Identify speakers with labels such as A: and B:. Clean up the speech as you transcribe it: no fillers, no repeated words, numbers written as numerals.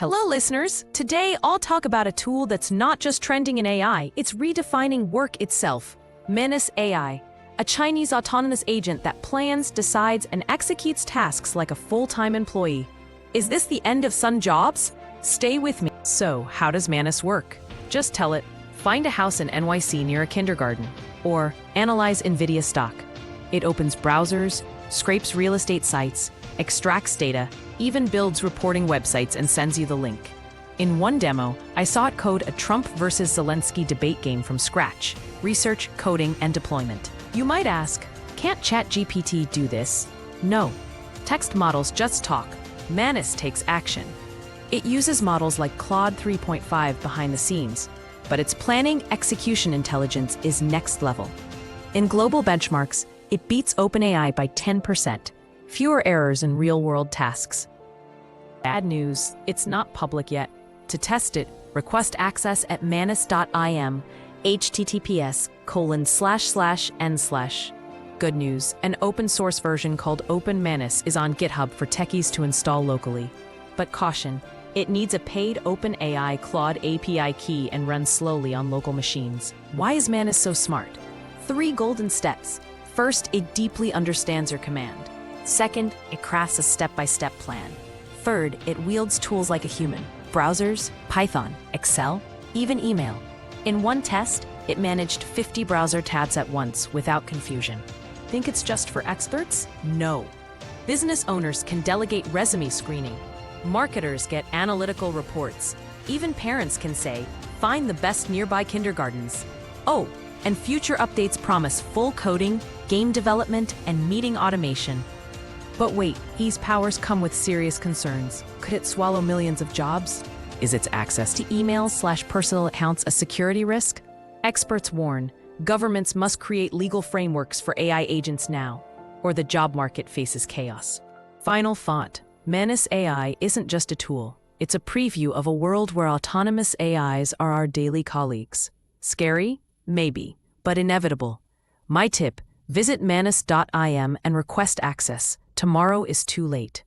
A: Hello, listeners. Today, I'll talk about a tool that's not just trending in AI, it's redefining work itself. Manus AI, a Chinese autonomous agent that plans, decides, and executes tasks like a full-time employee. Is this the end of some jobs? Stay with me. So, how does Manus work? Just tell it, find a house in NYC near a kindergarten, or analyze NVIDIA stock. It opens browsers, scrapes real estate sites, extracts data, even builds reporting websites and sends you the link. In one demo, I saw it code a Trump versus Zelensky debate game from scratch, research, coding, and deployment. You might ask, can't ChatGPT do this? No. Text models just talk. Manus takes action. It uses models like Claude 3.5 behind the scenes, but its planning execution intelligence is next level. In global benchmarks, it beats OpenAI by 10%. Fewer errors in real-world tasks. Bad news, it's not public yet. To test it, request access at Manus.im, https://n/. Good news, an open-source version called Open Manus is on GitHub for techies to install locally. But caution, it needs a paid OpenAI Claude API key and runs slowly on local machines. Why is Manus so smart? 3 golden steps. First, it deeply understands your command. Second, it crafts a step-by-step plan. Third, it wields tools like a human. Browsers, Python, Excel, even email. In one test, it managed 50 browser tabs at once without confusion. Think it's just for experts? No. Business owners can delegate resume screening. Marketers get analytical reports. Even parents can say, find the best nearby kindergartens. Oh, and future updates promise full coding, game development, and meeting automation. But wait, these powers come with serious concerns. Could it swallow millions of jobs? Is its access to emails/personal accounts a security risk? Experts warn, governments must create legal frameworks for AI agents now, or the job market faces chaos. Final thought, Manus AI isn't just a tool. It's a preview of a world where autonomous AIs are our daily colleagues. Scary? Maybe, but inevitable. My tip, visit Manus.im and request access. Tomorrow is too late.